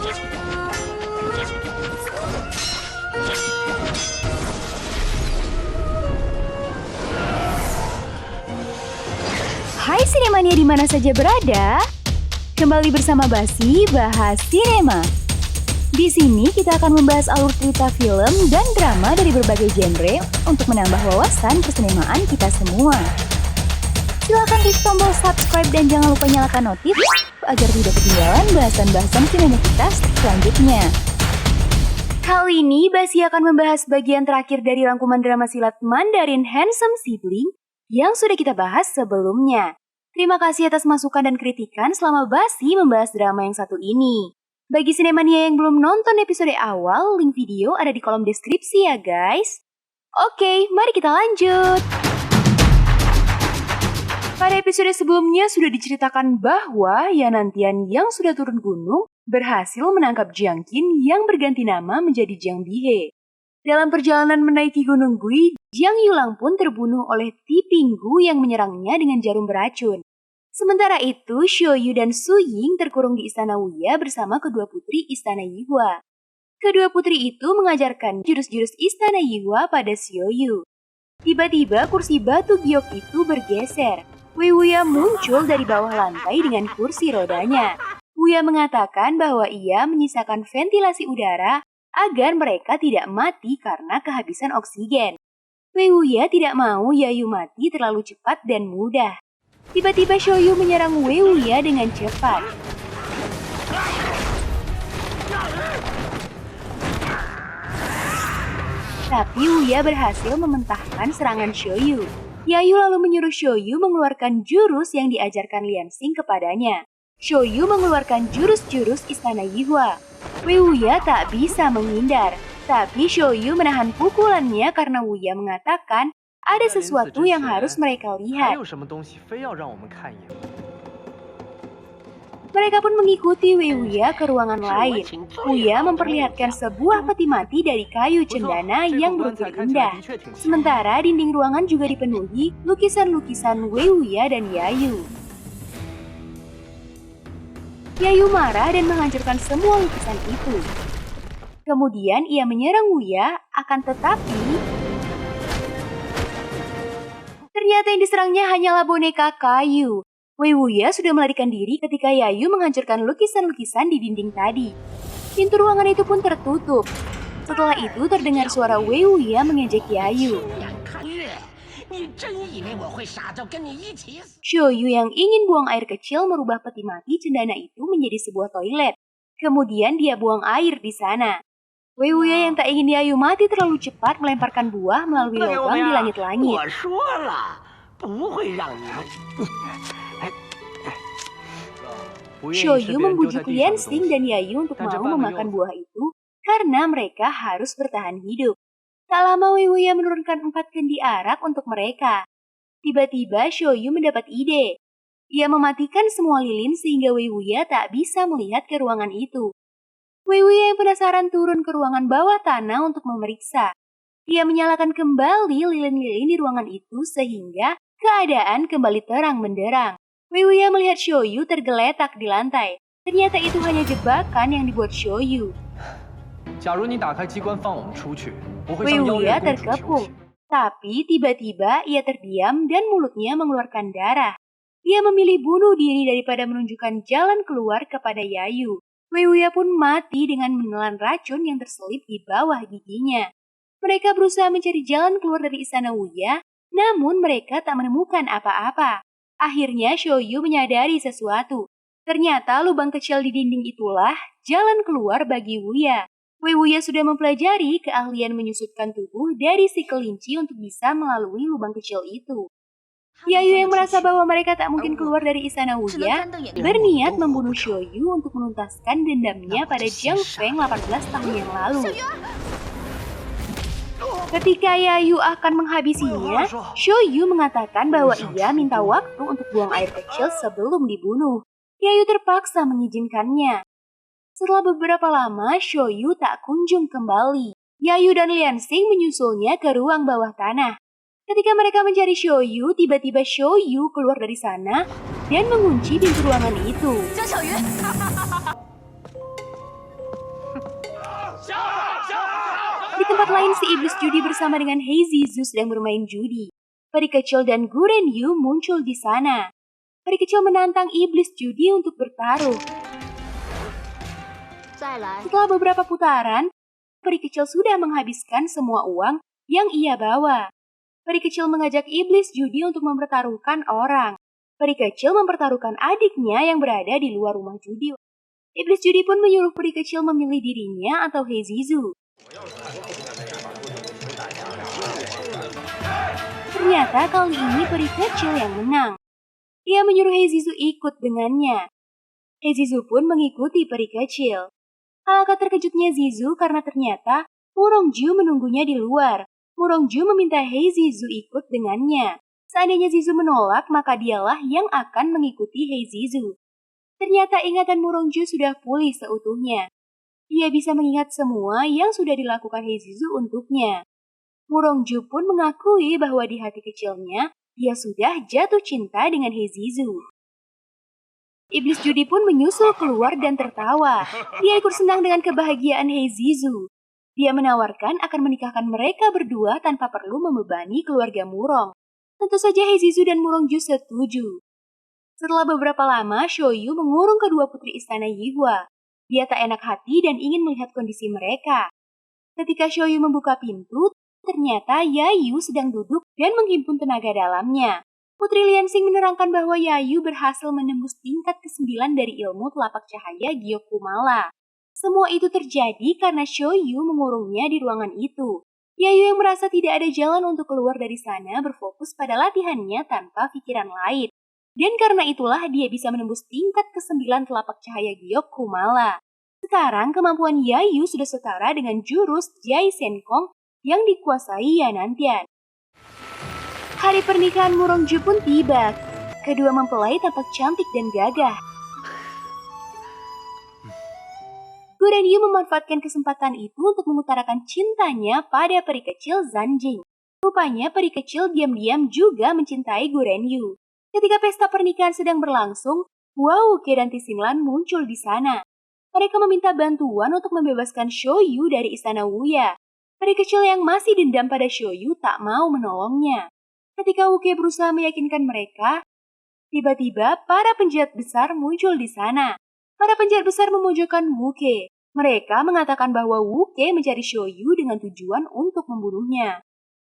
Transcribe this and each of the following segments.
Hai Sinemania di mana saja berada, kembali bersama Basi Bahas Sinema. Di sini kita akan membahas alur cerita film dan drama dari berbagai genre untuk menambah wawasan persinemaan kita semua. Silakan klik tombol subscribe dan jangan lupa nyalakan notif agar tidak ketinggalan bahasan-bahasan sinema kita selanjutnya. Kali ini Basi akan membahas bagian terakhir dari rangkuman drama silat Mandarin Handsome Sibling yang sudah kita bahas sebelumnya. Terima kasih atas masukan dan kritikan selama Basi membahas drama yang satu ini. Bagi Sinemania yang belum nonton episode awal, link video ada di kolom deskripsi ya guys. Oke, mari kita lanjut. Pada episode sebelumnya sudah diceritakan bahwa Yanantian yang sudah turun gunung berhasil menangkap Jiang Qin yang berganti nama menjadi Jiang Bihe. Dalam perjalanan menaiki Gunung Gui, Jiang Yulang pun terbunuh oleh Ti Pinggu yang menyerangnya dengan jarum beracun. Sementara itu, Xiaoyu dan Su Ying terkurung di Istana Wuya bersama kedua putri Istana Yihua. Kedua putri itu mengajarkan jurus-jurus Istana Yihua pada Xiaoyu. Tiba-tiba kursi batu giok itu bergeser. Wei Wuya muncul dari bawah lantai dengan kursi rodanya. Wuya mengatakan bahwa ia menyisakan ventilasi udara agar mereka tidak mati karena kehabisan oksigen. Wei Wuya tidak mau Yayu mati terlalu cepat dan mudah. Tiba-tiba Xiaoyu menyerang Wei Wuya dengan cepat. Tapi Wuya berhasil mementahkan serangan Xiaoyu. Yayu lalu menyuruh Xiaoyu mengeluarkan jurus yang diajarkan Lian Xing kepadanya. Xiaoyu mengeluarkan jurus-jurus Istana Yihua. Wei Wuya tak bisa menghindar, tapi Xiaoyu menahan pukulannya karena Wuya mengatakan ada sesuatu yang harus mereka lihat. Mereka pun mengikuti Wei Wuya ke ruangan lain. Wuya memperlihatkan sebuah peti mati dari kayu cendana yang berukur indah. Sementara dinding ruangan juga dipenuhi lukisan-lukisan Wei Wuya dan Yayu. Yayu marah dan menghancurkan semua lukisan itu. Kemudian ia menyerang Wuya, akan tetapi ternyata yang diserangnya hanyalah boneka kayu. Wei Wuya sudah melarikan diri ketika Yayu menghancurkan lukisan-lukisan di dinding tadi. Pintu ruangan itu pun tertutup. Setelah itu terdengar suara Wei Wuya mengejek Yayu. Xiaoyu yang ingin buang air kecil merubah peti mati cendana itu menjadi sebuah toilet. Kemudian dia buang air di sana. Wei Wuya yang tak ingin Yayu mati terlalu cepat melemparkan buah melalui lubang di langit-langit. Xiaoyu membujuk Lian Xing dan Yayu untuk mau memakan buah itu karena mereka harus bertahan hidup. Tak lama Wei Wuya menurunkan 4 kendi arak untuk mereka. Tiba-tiba Xiaoyu mendapat ide. Ia mematikan semua lilin sehingga Wei Wuya tak bisa melihat ke ruangan itu. Wei Wuya yang penasaran turun ke ruangan bawah tanah untuk memeriksa. Ia menyalakan kembali lilin-lilin di ruangan itu sehingga keadaan kembali terang benderang. Wei Wuya melihat Xiaoyu tergeletak di lantai. Ternyata itu hanya jebakan yang dibuat Xiaoyu. Wei Wuya terkepung, tapi tiba-tiba ia terdiam dan mulutnya mengeluarkan darah. Ia memilih bunuh diri daripada menunjukkan jalan keluar kepada Yayu. Wei Wuya pun mati dengan menelan racun yang terselip di bawah giginya. Mereka berusaha mencari jalan keluar dari istana Wuya, namun mereka tak menemukan apa-apa. Akhirnya Xiaoyu menyadari sesuatu. Ternyata lubang kecil di dinding itulah jalan keluar bagi Wuya. Wei Wuya sudah mempelajari keahlian menyusutkan tubuh dari si kelinci untuk bisa melalui lubang kecil itu. Yayu yang merasa bahwa mereka tak mungkin keluar dari istana Wuya, berniat membunuh Xiaoyu untuk menuntaskan dendamnya pada Jiang Feng 18 tahun yang lalu. Ketika Yayu akan menghabisinya, Xiaoyu mengatakan bahwa ia minta waktu untuk buang air kecil sebelum dibunuh. Yayu terpaksa mengizinkannya. Setelah beberapa lama, Xiaoyu tak kunjung kembali. Yayu dan Lian Xing menyusulnya ke ruang bawah tanah. Ketika mereka mencari Xiaoyu, tiba-tiba Xiaoyu keluar dari sana dan mengunci pintu ruangan itu. Di tempat lain, si iblis judi bersama dengan Heizizu sedang bermain judi. Peri kecil dan Gurenyu muncul di sana. Peri kecil menantang iblis judi untuk bertaruh. Setelah beberapa putaran, peri kecil sudah menghabiskan semua uang yang ia bawa. Peri kecil mengajak iblis judi untuk mempertaruhkan orang. Peri kecil mempertaruhkan adiknya yang berada di luar rumah judi. Iblis judi pun menyuruh peri kecil memilih dirinya atau Heizizu. Ternyata kali ini peri kecil yang menang. Ia menyuruh Heizizu ikut dengannya. Heizizu pun mengikuti peri kecil. Alangkah terkejutnya Zizu karena ternyata Murongju menunggunya di luar. Murongju meminta Heizizu ikut dengannya. Seandainya Zizu menolak, maka dialah yang akan mengikuti Heizizu. Ternyata ingatan Murongju sudah pulih seutuhnya. Dia bisa mengingat semua yang sudah dilakukan Heizizu untuknya. Murongju pun mengakui bahwa di hati kecilnya, dia sudah jatuh cinta dengan Heizizu. Iblis judi pun menyusul keluar dan tertawa. Dia ikut senang dengan kebahagiaan Heizizu. Dia menawarkan akan menikahkan mereka berdua tanpa perlu membebani keluarga Murong. Tentu saja Heizizu dan Murongju setuju. Setelah beberapa lama, Shoyu mengurung kedua putri istana Yihua. Dia tak enak hati dan ingin melihat kondisi mereka. Ketika Shoyu membuka pintu, ternyata Yayu sedang duduk dan menghimpun tenaga dalamnya. Putri Liansing menerangkan bahwa Yayu berhasil menembus tingkat ke-9 dari ilmu telapak cahaya Gyokumala. Semua itu terjadi karena Shoyu mengurungnya di ruangan itu. Yayu yang merasa tidak ada jalan untuk keluar dari sana berfokus pada latihannya tanpa pikiran lain. Dan karena itulah dia bisa menembus tingkat ke-9 telapak cahaya Gyokumala. Sekarang kemampuan Yayu sudah setara dengan jurus Jai Senkong yang dikuasai Yanantian. Hari pernikahan Murongju pun tiba. Kedua mempelai tampak cantik dan gagah. Gurenyu memanfaatkan kesempatan itu untuk mengutarakan cintanya pada peri kecil Zanjing. Rupanya peri kecil diam-diam juga mencintai Gurenyu. Ketika pesta pernikahan sedang berlangsung, Wauke dan Tixinlan muncul di sana. Mereka meminta bantuan untuk membebaskan Shoyu dari istana Wuya. Peri kecil yang masih dendam pada Shoyu tak mau menolongnya. Ketika Wuke berusaha meyakinkan mereka, tiba-tiba para penjahat besar muncul di sana. Para penjahat besar memojokkan Wuke. Mereka mengatakan bahwa Wuke mencari Shoyu dengan tujuan untuk membunuhnya.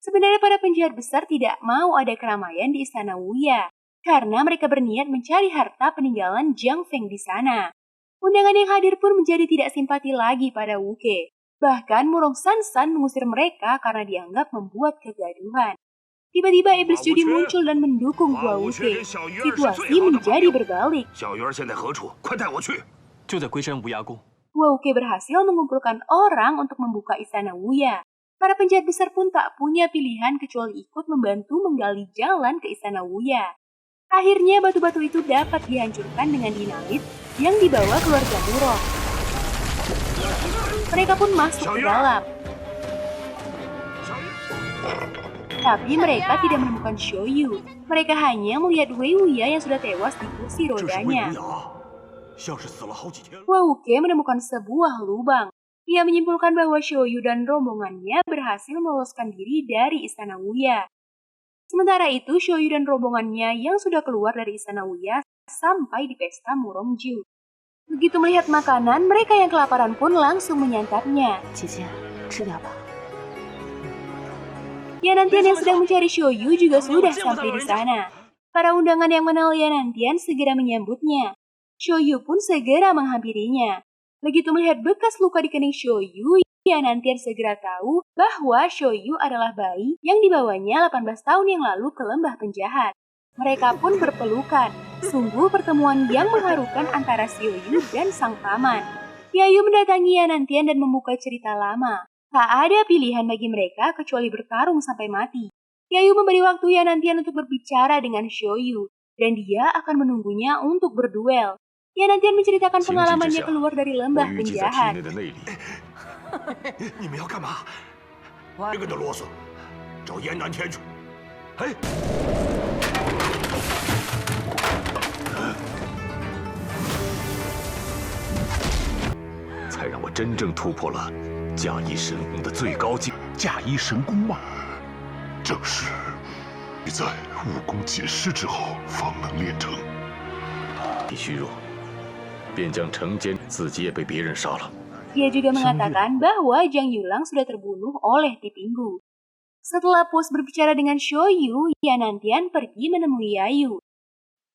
Sebenarnya para penjahat besar tidak mau ada keramaian di istana Wuya, karena mereka berniat mencari harta peninggalan Jiang Feng di sana. Undangan yang hadir pun menjadi tidak simpati lagi pada Wuke. Bahkan Murong Sansan mengusir mereka karena dianggap membuat kegaduhan. Tiba-tiba iblis judi muncul dan mendukung Hua Wuke. Situasi menjadi berbalik. Hua Wuke berhasil mengumpulkan orang untuk membuka istana Wuya. Para penjahat besar pun tak punya pilihan kecuali ikut membantu menggali jalan ke istana Wuya. Akhirnya batu-batu itu dapat dihancurkan dengan dinamit yang dibawa keluarga Murong. Mereka pun masuk ke dalam. Tapi mereka tidak menemukan Shoyu. Mereka hanya melihat Wei Wuya yang sudah tewas di kursi rodanya. Hua Wuke menemukan sebuah lubang. Ia menyimpulkan bahwa Shoyu dan rombongannya berhasil meloloskan diri dari istana Wuya. Sementara itu, Shoyu dan rombongannya yang sudah keluar dari istana Wuya sampai di pesta Murongju. Begitu melihat makanan, mereka yang kelaparan pun langsung menyantapnya. Yanantian yang sedang mencari Shoyu juga sudah sampai di sana. Para undangan yang mengenal Yanantian segera menyambutnya. Shoyu pun segera menghampirinya. Begitu melihat bekas luka di kening Shoyu, Yanantian segera tahu bahwa Shoyu adalah bayi yang dibawanya 18 tahun yang lalu ke lembah penjahat. Mereka pun berpelukan. Sungguh pertemuan yang mengharukan antara Shoyu dan sang paman. Yayu mendatangi Yanantian dan membuka cerita lama. Tak ada pilihan bagi mereka kecuali bertarung sampai mati. Yayu memberi waktu Yanantian untuk berbicara dengan Shoyu, dan dia akan menunggunya untuk berduel. Yanantian menceritakan pengalamannya keluar dari lembah penjahat. 嫁衣神功的最高境。嫁衣神功吗？正是，你在武功尽失之后方能练成。你虚弱，便将成奸，自己也被别人杀了。Dia juga mengatakan bahwa Zhang Yulang sudah terbunuh oleh Tipinggu. Setelah puas berbicara dengan Shoyu, Yanantian pergi menemui Yayu.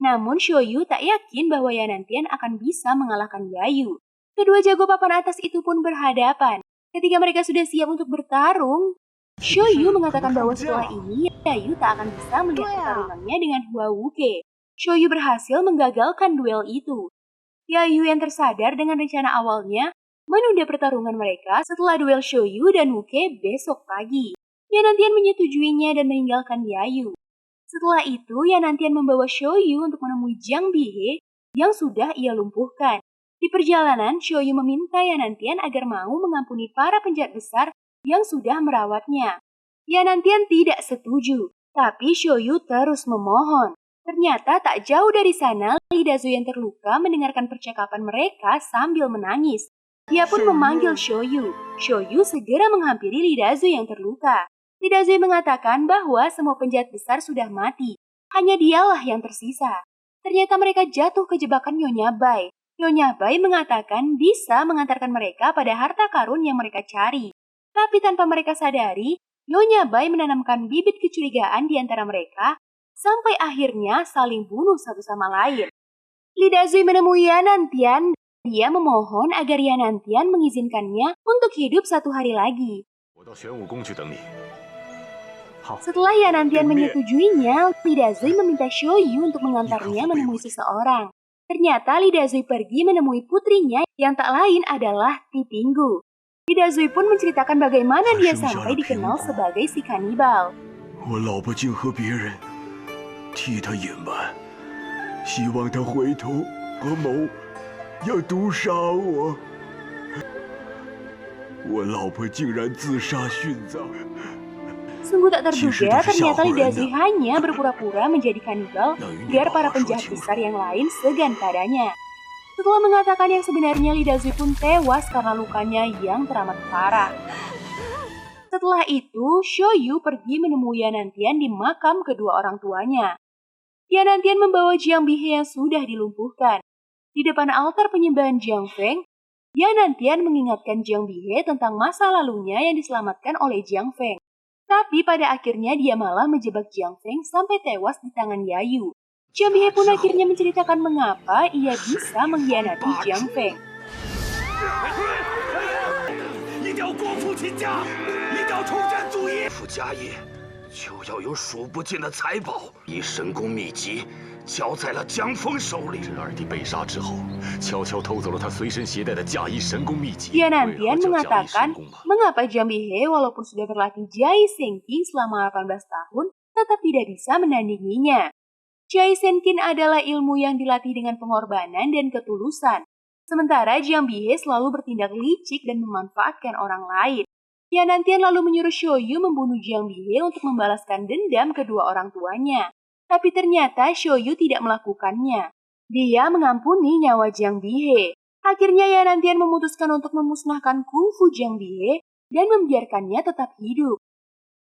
Namun Shoyu tak yakin bahwa Yanantian akan bisa mengalahkan Yayu. Kedua jago papan atas itu pun berhadapan. Ketika mereka sudah siap untuk bertarung, Shoyu mengatakan bahwa setelah ini Yayu tak akan bisa melihat pertarungannya dengan Hua Wuke. Shoyu berhasil menggagalkan duel itu. Yayu yang tersadar dengan rencana awalnya menunda pertarungan mereka setelah duel Shoyu dan Wuke besok pagi. Yanantian menyetujuinya dan meninggalkan Yayu. Setelah itu, Yanantian membawa Shoyu untuk menemui Jiang Bihe yang sudah ia lumpuhkan. Di perjalanan, Shoyu meminta Yanantian agar mau mengampuni para penjahat besar yang sudah merawatnya. Yanantian tidak setuju, tapi Shoyu terus memohon. Ternyata tak jauh dari sana, Lidazu yang terluka mendengarkan percakapan mereka sambil menangis. Dia pun memanggil Shoyu. Shoyu segera menghampiri Lidazu yang terluka. Lidazu mengatakan bahwa semua penjahat besar sudah mati. Hanya dialah yang tersisa. Ternyata mereka jatuh ke jebakan Nyonya Bai. Nyonya Bai mengatakan bisa mengantarkan mereka pada harta karun yang mereka cari. Tapi tanpa mereka sadari, Nyonya Bai menanamkan bibit kecurigaan di antara mereka sampai akhirnya saling bunuh satu sama lain. Lidazu menemui Yanantian. Dia memohon agar Yanantian mengizinkannya untuk hidup satu hari lagi. Setelah Yanantian menyetujuinya, Lidazui meminta Shoyu untuk mengantarnya menemui seseorang. Ternyata Lidazui pergi menemui putrinya yang tak lain adalah Tipinggu. Lidazui pun menceritakan bagaimana dia sampai dikenal sebagai si kanibal. 我老婆竟和别人替她隐瞒，希望她回头合谋。 要毒杀我，我老婆竟然自杀殉葬。 Sungguh tak terduga, ternyata Lidazui hanya berpura-pura menjadi kanibal biar para penjahat besar yang lain segan padanya. Setelah mengatakan yang sebenarnya, Lidazui pun tewas karena lukanya yang teramat parah. Setelah itu, Shoyu pergi menemui Yanantian di makam kedua orang tuanya. Yanantian membawa Jiang Bihe yang sudah dilumpuhkan. Di depan altar penyembahan Jiang Feng, Yanantian mengingatkan Jiang Bihe tentang masa lalunya yang diselamatkan oleh Jiang Feng. Tapi pada akhirnya dia malah menjebak Jiang Feng sampai tewas di tangan Yayu. Jiang Bihe pun akhirnya menceritakan mengapa ia bisa mengkhianati Jiang Feng. 一定要国富秦家，一定要重振祖业。富家业就要有数不尽的财宝，以神功秘籍。 交在了江峰手里。这二弟被杀之后，悄悄偷走了他随身携带的嫁衣神功秘籍。Yanantian mengatakan, mengapa Jiang Bihe walaupun sudah berlatih Jai Senkin selama 18 tahun, tetap tidak bisa menandinginya. Jai Senkin adalah ilmu yang dilatih dengan pengorbanan dan ketulusan. Sementara Jiang Bihe selalu bertindak licik dan memanfaatkan orang lain. Yanantian lalu menyuruh Shoyu membunuh Jiang Bihe untuk membalaskan dendam kedua orang tuanya. Tapi ternyata Shoyu tidak melakukannya. Dia mengampuni nyawa Jiang Bihe. Akhirnya Yanantian memutuskan untuk memusnahkan kungfu Jiang Bihe dan membiarkannya tetap hidup.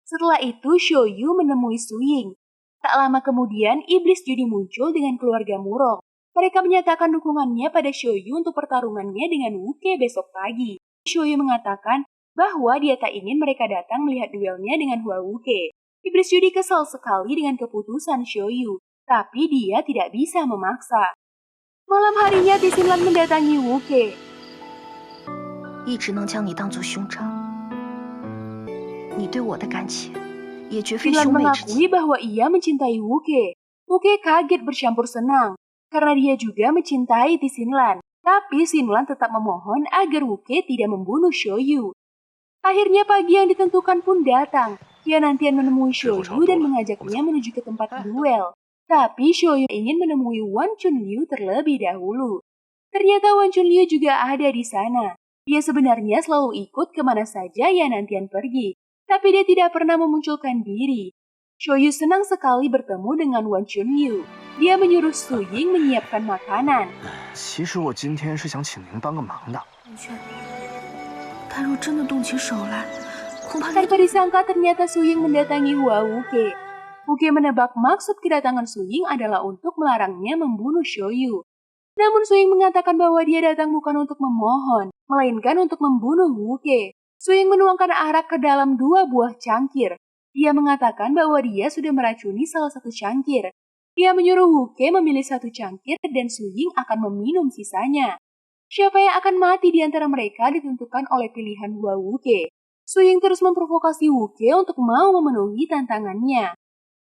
Setelah itu Shoyu menemui Su Ying. Tak lama kemudian iblis judi muncul dengan keluarga Murong. Mereka menyatakan dukungannya pada Shoyu untuk pertarungannya dengan Wuke besok pagi. Shoyu mengatakan bahwa dia tak ingin mereka datang melihat duelnya dengan Hua Wuke. Iblis judi kesal sekali dengan keputusan Shoyu, tapi dia tidak bisa memaksa. Malam harinya Tixinlan mendatangi Wuke. 一直能将你当作兄长，你对我的感情也绝非 Tixinlan 兄妹之 mengakui 情。 bahwa ia mencintai Wuke. Wuke kaget bercampur senang, karena dia juga mencintai Tixinlan. Tapi Xinlan tetap memohon agar Wuke tidak membunuh Shoyu. Akhirnya pagi yang ditentukan pun datang. Yanantian menemui Shoyu dan mengajaknya menuju ke tempat duel. Tapi Shoyu ingin menemui Wan Chunliu terlebih dahulu. Ternyata Wan Chunliu juga ada di sana. Dia sebenarnya selalu ikut kemana saja Yanantian pergi. Tapi dia tidak pernah memunculkan diri. Shoyu senang sekali bertemu dengan Wan Chunliu. Dia menyuruh Su Ying menyiapkan makanan. 其实我今天是想请您帮个忙的。他若真的动起手来，恐怕Tanpa disangka ternyata Suying mendatangi Hua Wuke. Wuke menebak maksud kedatangan Suying adalah untuk melarangnya membunuh Shoyu. Namun Suying mengatakan bahwa dia datang bukan untuk memohon, melainkan untuk membunuh Wuke. Suying menuangkan arak ke dalam 2 buah cangkir. Dia mengatakan bahwa dia sudah meracuni salah satu cangkir. Dia menyuruh Wuke memilih 1 cangkir dan Suying akan meminum sisanya. Siapa yang akan mati di antara mereka ditentukan oleh pilihan Hua Wuke. Suying terus memprovokasi Wuke untuk mau memenuhi tantangannya.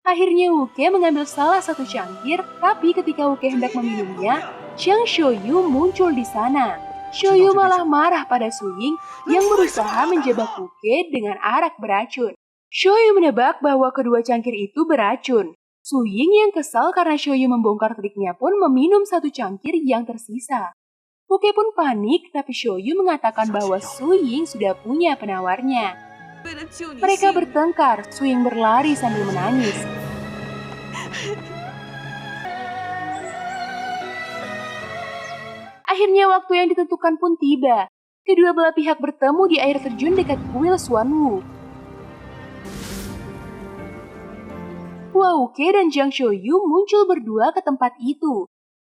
Akhirnya Wuke mengambil salah 1 cangkir, tapi ketika Wuke hendak meminumnya, Zhang Shoyu muncul di sana. Shoyu malah marah pada Suying yang berusaha menjebak Wuke dengan arak beracun. Shoyu menebak bahwa kedua cangkir itu beracun. Suying yang kesal karena Shoyu membongkar triknya pun meminum 1 cangkir yang tersisa. Wuke pun panik, tapi Shoyu mengatakan bahwa Suying sudah punya penawarnya. Mereka bertengkar, Suying berlari sambil menangis. Akhirnya waktu yang ditentukan pun tiba. Kedua belah pihak bertemu di air terjun dekat kuil Xuanwu. Hua Wuke dan Zhang Shoyu muncul berdua ke tempat itu.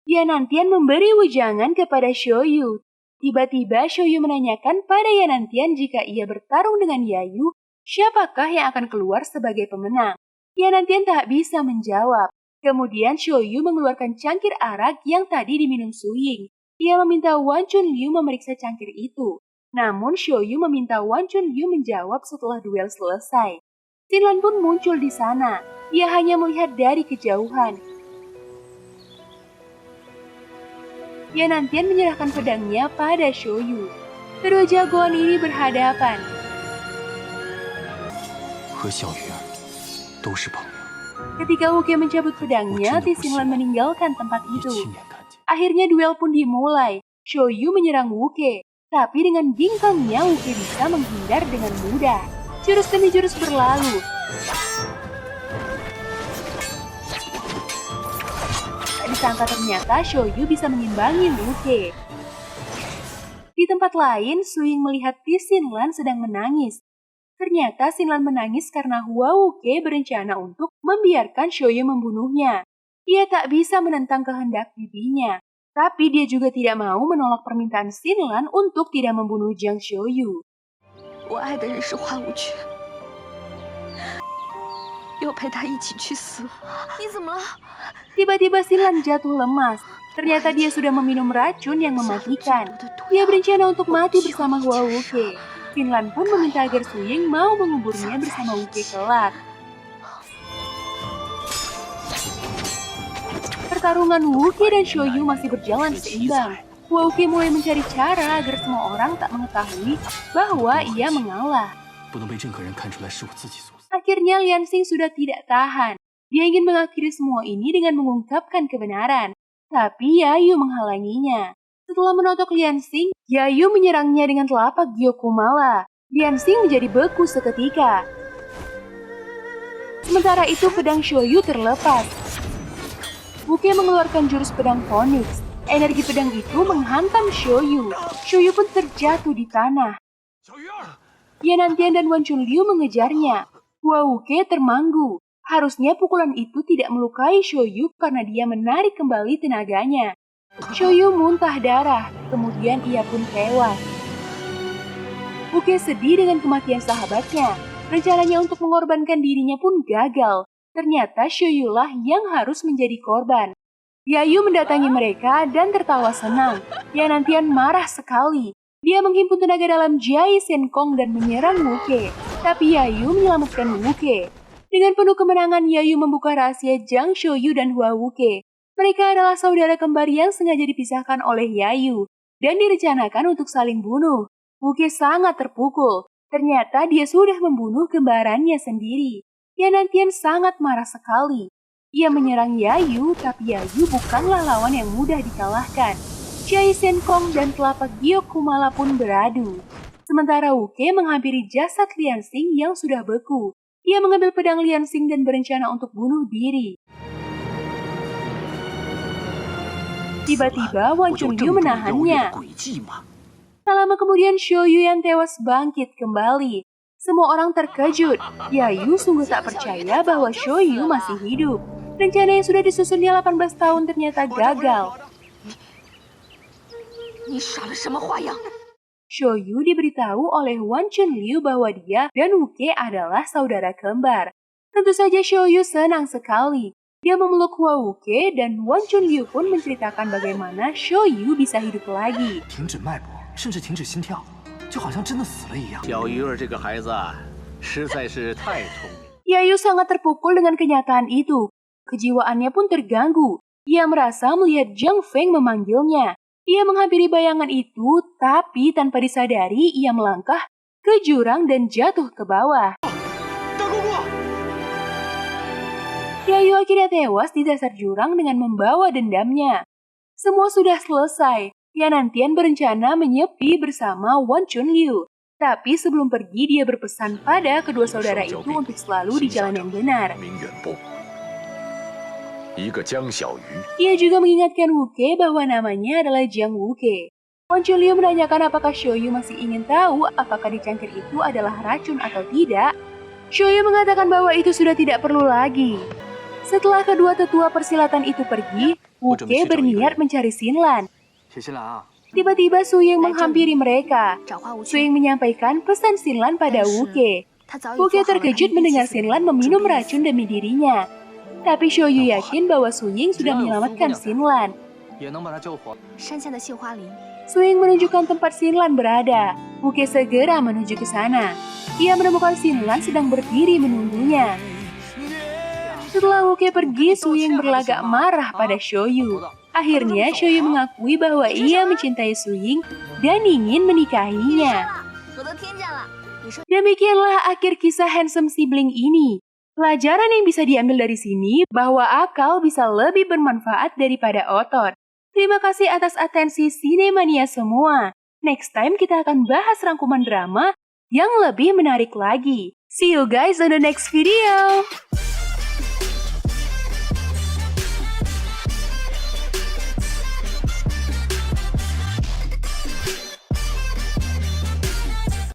Yanantian memberi wejangan kepada Shoyu. Tiba-tiba Shoyu menanyakan pada Yanantian jika ia bertarung dengan Yayu, siapakah yang akan keluar sebagai pemenang. Yanantian tak bisa menjawab. Kemudian Shoyu mengeluarkan cangkir arak yang tadi diminum Suying. Ia meminta Wan Chunliu memeriksa cangkir itu. Namun Shoyu meminta Wan Chunliu menjawab setelah duel selesai. Xinlan pun muncul di sana. Ia hanya melihat dari kejauhan. Yanantian menyerahkan pedangnya pada Shoyu. Kedua jagoan ini berhadapan. Ketika Wuke mencabut pedangnya, Xinlan meninggalkan tempat itu. Akhirnya duel pun dimulai. Shoyu menyerang Wuke, tapi dengan ginkangnya Wuke bisa menghindar dengan mudah. Jurus demi jurus berlalu. Tak disangka ternyata Shoyu bisa mengimbangi Wuke. Di tempat lain, Suying melihat Xinlan sedang menangis. Ternyata Xinlan menangis karena Hua Wuke berencana untuk membiarkan Shoyu membunuhnya. Ia tak bisa menentang kehendak bibinya, tapi dia juga tidak mau menolak permintaan Xinlan untuk tidak membunuh Zhang Shoyu. Tiba-tiba Xinlan jatuh lemas. Ternyata dia sudah meminum racun yang mematikan. Dia berencana untuk mati bersama Hua Wuke. Xinlan pun meminta agar Suying mau menguburnya bersama Wuke kelak. Pertarungan Wuke dan Shoyu masih berjalan seimbang. Hua Wuke mulai mencari cara agar semua orang tak mengetahui bahwa ia mengalah. Akhirnya Lianxing sudah tidak tahan. Dia ingin mengakhiri semua ini dengan mengungkapkan kebenaran. Tapi Yayu menghalanginya. Setelah menotok Lianxing, Yayu menyerangnya dengan telapak Gyokumala. Lianxing menjadi beku seketika. Sementara itu pedang Shoyu terlepas. Wuke mengeluarkan jurus pedang Phoenix. Energi pedang itu menghantam Shoyu. Shoyu pun terjatuh di tanah. Yanantian dan Wan Chunliu mengejarnya. Hua Wuke termanggu. Harusnya pukulan itu tidak melukai Shoyu karena dia menarik kembali tenaganya. Shoyu muntah darah, kemudian ia pun tewas. Wuke sedih dengan kematian sahabatnya. Rencananya untuk mengorbankan dirinya pun gagal. Ternyata Shoyulah yang harus menjadi korban. Yayu mendatangi mereka dan tertawa senang. Yanantian marah sekali. Dia menghimpun tenaga dalam Jai Senkong dan menyerang Wuke. Tapi Yayu menyelamatkan Wuke. Dengan penuh kemenangan, Yayu membuka rahasia Zhang Shoyu dan Hua Wuke. Mereka adalah saudara kembar yang sengaja dipisahkan oleh Yayu dan direncanakan untuk saling bunuh. Wuke sangat terpukul. Ternyata dia sudah membunuh kembarannya sendiri. Yanantian sangat marah sekali. Ia menyerang Yayu, tapi Yayu bukanlah lawan yang mudah dikalahkan. Jai Senkong dan telapak Gyokumala pun beradu. Sementara Wuke menghampiri jasad Lianxing yang sudah beku. Ia mengambil pedang Lianxing dan berencana untuk bunuh diri. Tiba-tiba Wan Chunliu menahannya. Tak lama kemudian Shoyu yang tewas bangkit kembali. Semua orang terkejut. Yayu sungguh tak percaya bahwa Shoyu masih hidup. Rencana yang sudah disusunnya 18 tahun ternyata gagal. 你耍了什么花样？ Shoyu diberitahu oleh Wan Chunliu bahwa dia dan Wuke adalah saudara kembar. Tentu saja Shoyu senang sekali. Dia memeluk Hua Wuke dan Wan Chunliu pun menceritakan bagaimana Shoyu bisa hidup lagi. 停止脉搏，甚至停止心跳，就好像真的死了一样。小鱼儿这个孩子啊，实在是太聪明。 Yayu sangat terpukul dengan kenyataan itu. Kejiwaannya pun terganggu. Ia merasa melihat Zhang Feng memanggilnya. Ia menghampiri bayangan itu, tapi tanpa disadari ia melangkah ke jurang dan jatuh ke bawah. Yayu akhirnya tewas di dasar jurang dengan membawa dendamnya. Semua sudah selesai. Yanantian berencana menyepi bersama Wan Chunliu. Tapi sebelum pergi dia berpesan pada kedua saudara itu untuk selalu di jalan yang benar. 明远不，一个江小鱼， Ia juga mengingatkan Wuke bahwa namanya adalah Jiang Wuke. Wan Chunliu menanyakan apakah Shoyu masih ingin tahu apakah di cangkir itu adalah racun atau tidak. Shoyu mengatakan bahwa itu sudah tidak perlu lagi. Setelah kedua tetua persilatan itu pergi, Wuke berniat mencari Xinlan. 雪西兰啊， Tiba-tiba Su Ying menghampiri mereka. 找花无 Su 缺。 Ying menyampaikan pesan Xinlan pada Wuke. 他早已 Wuke 做好了 terkejut 跟你一 mendengar 起死的 Xinlan meminum racun demi dirinya. Tapi Shoyu yakin bahwa Su Ying sudah menyelamatkan Xinlan. 也能把它救活。 山下的杏花林， Su Ying menunjukkan tempat Xinlan berada. Wuke segera menuju ke sana. Ia menemukan Xinlan sedang berdiri menunggunya. Setelah Wuke pergi, Su Ying berlagak marah pada Shoyu. Akhirnya Shoyu mengakui bahwa ia mencintai Su Ying dan ingin menikahinya. 我都听见了。你说 Demikianlah akhir kisah handsome sibling ini. Pelajaran yang bisa diambil dari sini bahwa akal bisa lebih bermanfaat daripada otot. Terima kasih atas atensi Sinemania semua. Next time kita akan bahas rangkuman drama yang lebih menarik lagi. See you guys on the next video.